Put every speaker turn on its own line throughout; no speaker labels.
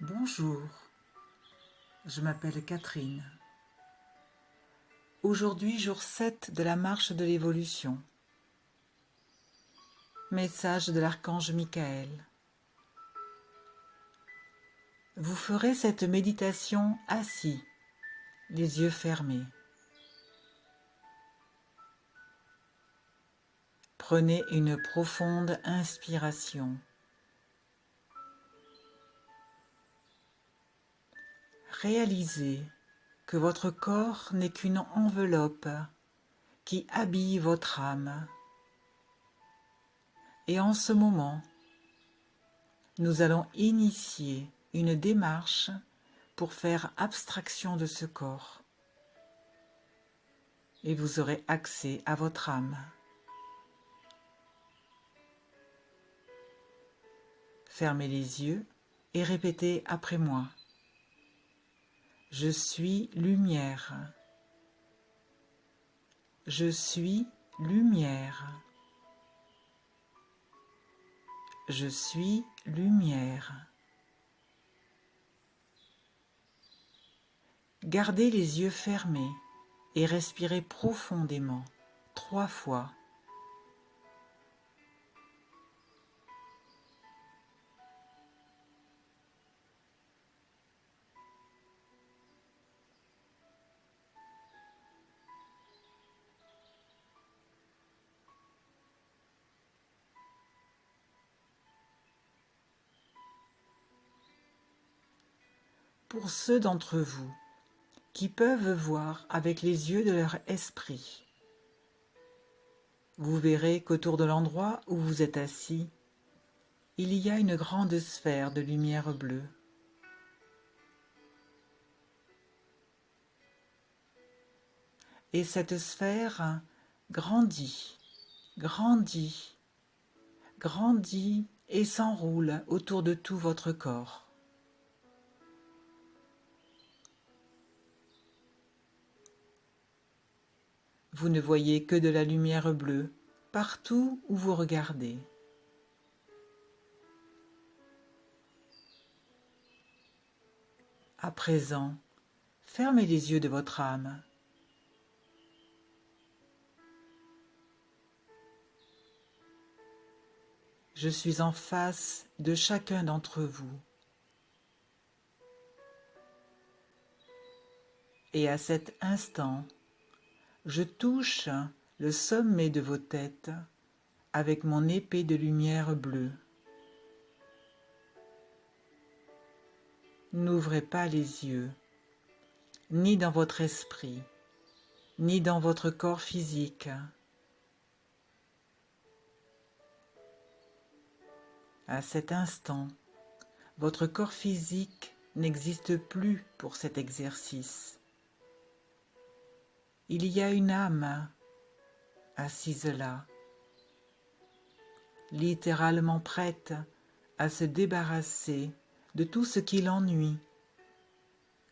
Bonjour, je m'appelle Catherine. Aujourd'hui, jour 7 de la marche de l'évolution. Message de l'archange Michael. Vous ferez cette méditation assis, les yeux fermés. Prenez une profonde inspiration. Réalisez que votre corps n'est qu'une enveloppe qui habille votre âme. Et en ce moment, nous allons initier une démarche pour faire abstraction de ce corps. Et vous aurez accès à votre âme. Fermez les yeux et répétez après moi. Je suis lumière. Je suis lumière. Je suis lumière. Gardez les yeux fermés et respirez profondément 3 fois. Pour ceux d'entre vous qui peuvent voir avec les yeux de leur esprit, vous verrez qu'autour de l'endroit où vous êtes assis, il y a une grande sphère de lumière bleue. Et cette sphère grandit, grandit, grandit et s'enroule autour de tout votre corps. Vous ne voyez que de la lumière bleue partout où vous regardez. À présent, fermez les yeux de votre âme. Je suis en face de chacun d'entre vous. Et à cet instant, je touche le sommet de vos têtes avec mon épée de lumière bleue. N'ouvrez pas les yeux, ni dans votre esprit, ni dans votre corps physique. À cet instant, votre corps physique n'existe plus pour cet exercice. Il y a une âme assise là, littéralement prête à se débarrasser de tout ce qui l'ennuie,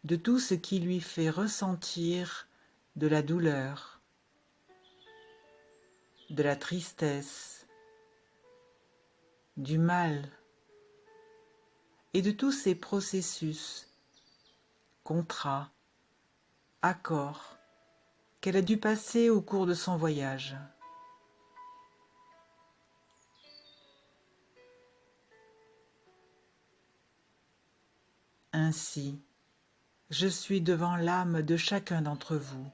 de tout ce qui lui fait ressentir de la douleur, de la tristesse, du mal et de tous ces processus, contrats, accords qu'elle a dû passer au cours de son voyage. Ainsi, je suis devant l'âme de chacun d'entre vous.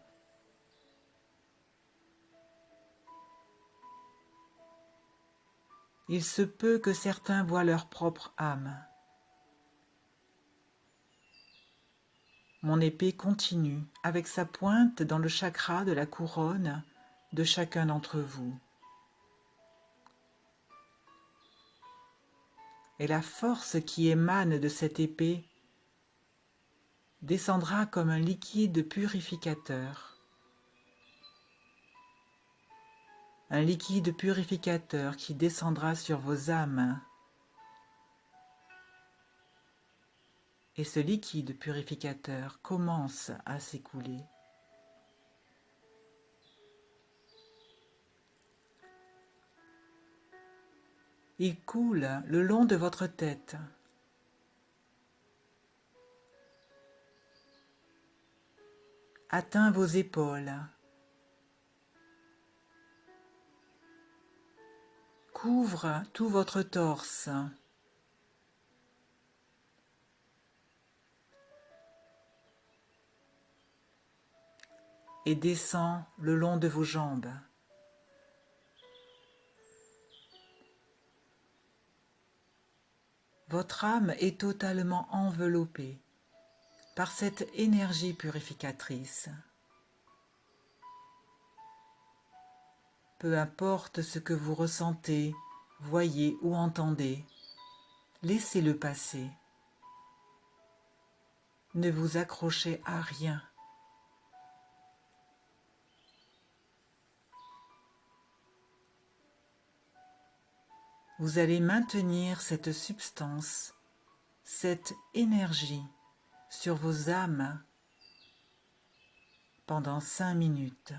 Il se peut que certains voient leur propre âme. Mon épée continue avec sa pointe dans le chakra de la couronne de chacun d'entre vous. Et la force qui émane de cette épée descendra comme un liquide purificateur. Un liquide purificateur qui descendra sur vos âmes. Et ce liquide purificateur commence à s'écouler. Il coule le long de votre tête, atteint vos épaules, couvre tout votre torse et descend le long de vos jambes. Votre âme est totalement enveloppée par cette énergie purificatrice. Peu importe ce que vous ressentez, voyez ou entendez, laissez-le passer. Ne vous accrochez à rien. Vous allez maintenir cette substance, cette énergie sur vos âmes pendant 5 minutes.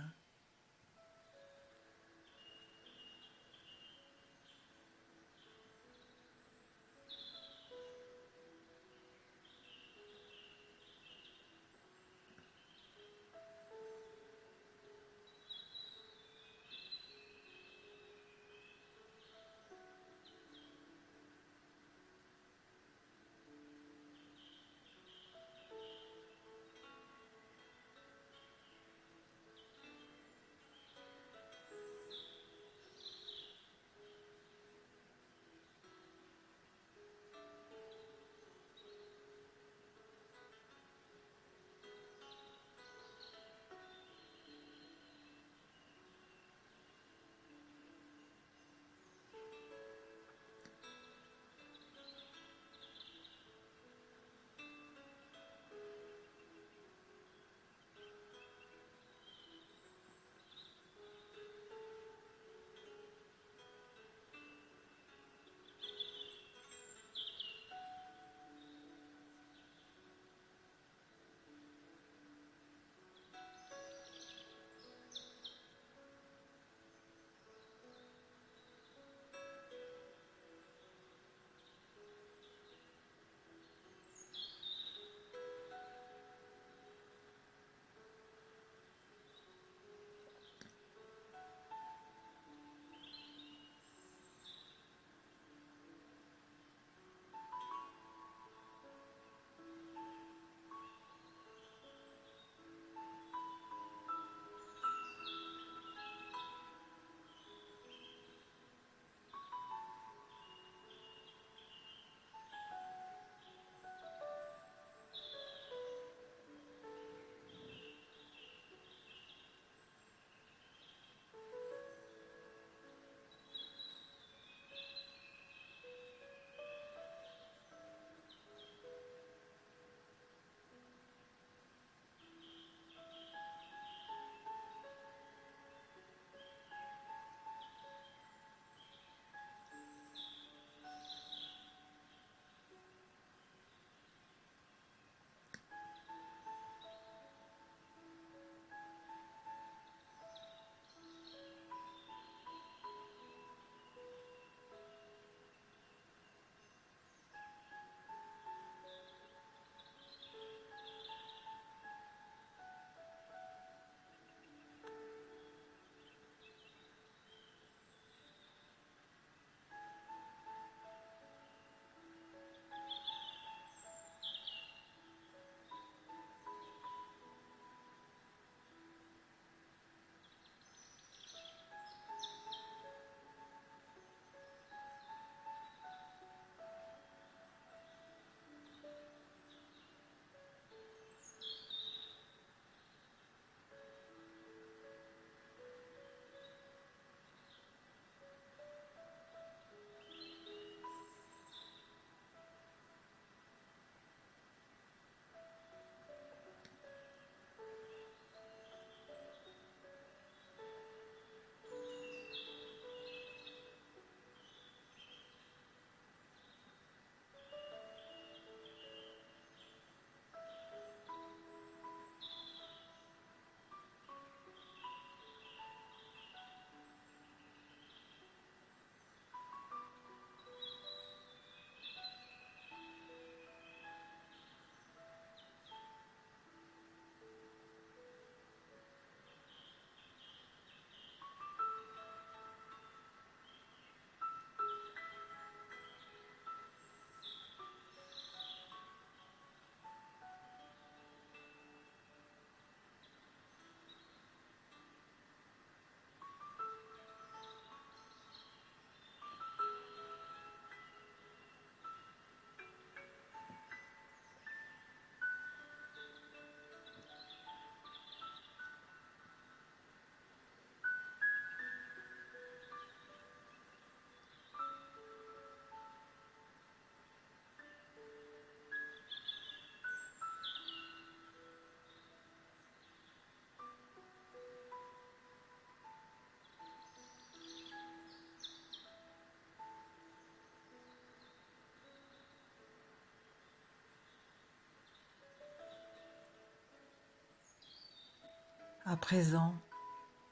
À présent,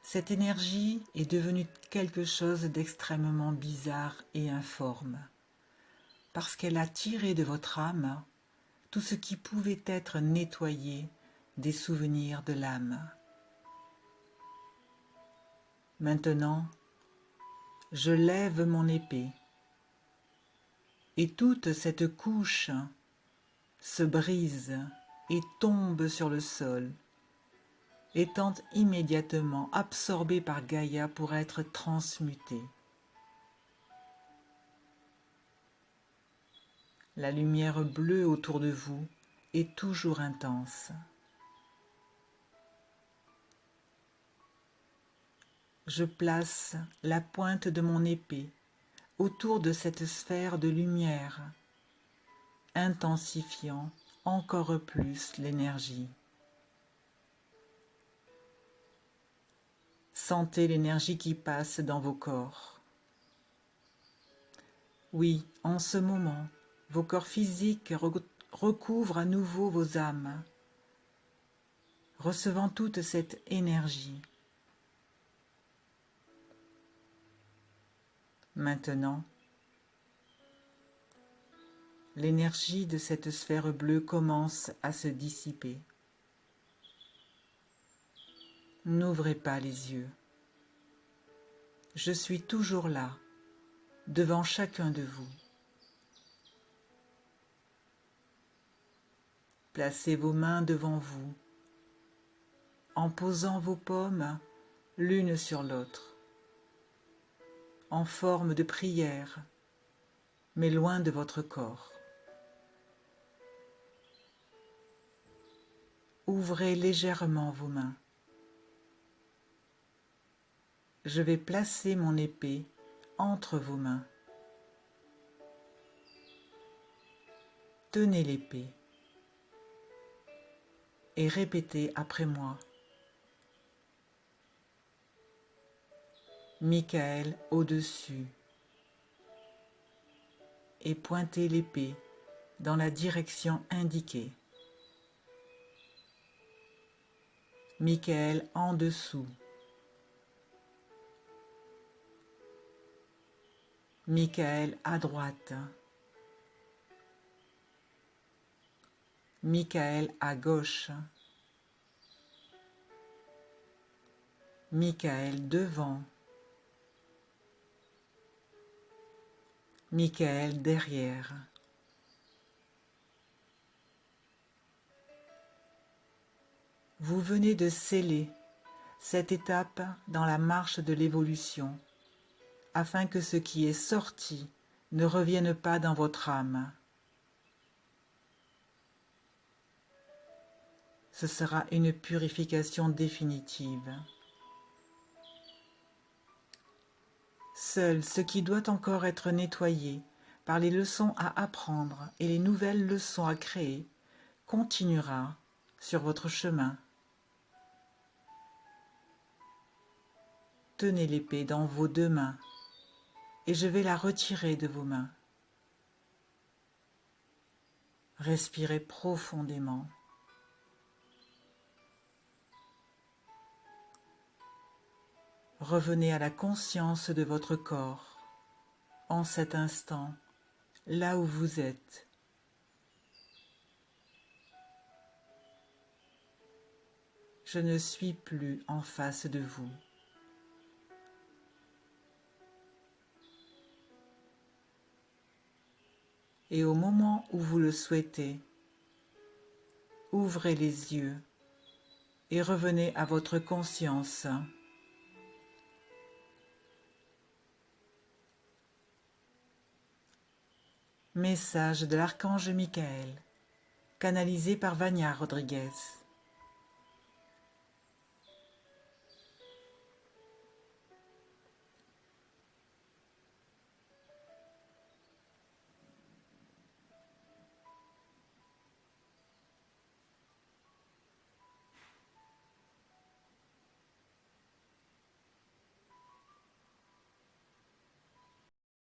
cette énergie est devenue quelque chose d'extrêmement bizarre et informe, parce qu'elle a tiré de votre âme tout ce qui pouvait être nettoyé des souvenirs de l'âme. Maintenant, je lève mon épée, et toute cette couche se brise et tombe sur le sol, étant immédiatement absorbée par Gaïa pour être transmutée. La lumière bleue autour de vous est toujours intense. Je place la pointe de mon épée autour de cette sphère de lumière, intensifiant encore plus l'énergie. Sentez l'énergie qui passe dans vos corps. Oui, en ce moment, vos corps physiques recouvrent à nouveau vos âmes, recevant toute cette énergie. Maintenant, l'énergie de cette sphère bleue commence à se dissiper. N'ouvrez pas les yeux. Je suis toujours là, devant chacun de vous. Placez vos mains devant vous, en posant vos paumes l'une sur l'autre, en forme de prière, mais loin de votre corps. Ouvrez légèrement vos mains. Je vais placer mon épée entre vos mains. Tenez l'épée et répétez après moi. Michael au-dessus, et pointez l'épée dans la direction indiquée. Michael en dessous. Michael à droite. Michael à gauche. Michael devant. Michael derrière. Vous venez de sceller cette étape dans la marche de l'évolution, afin que ce qui est sorti ne revienne pas dans votre âme. Ce sera une purification définitive. Seul ce qui doit encore être nettoyé par les leçons à apprendre et les nouvelles leçons à créer continuera sur votre chemin. Tenez l'épée dans vos deux mains et je vais la retirer de vos mains. Respirez profondément. Revenez à la conscience de votre corps, en cet instant, là où vous êtes. Je ne suis plus en face de vous. Et au moment où vous le souhaitez, ouvrez les yeux et revenez à votre conscience. Message de l'archange Michael, canalisé par Vania Rodriguez.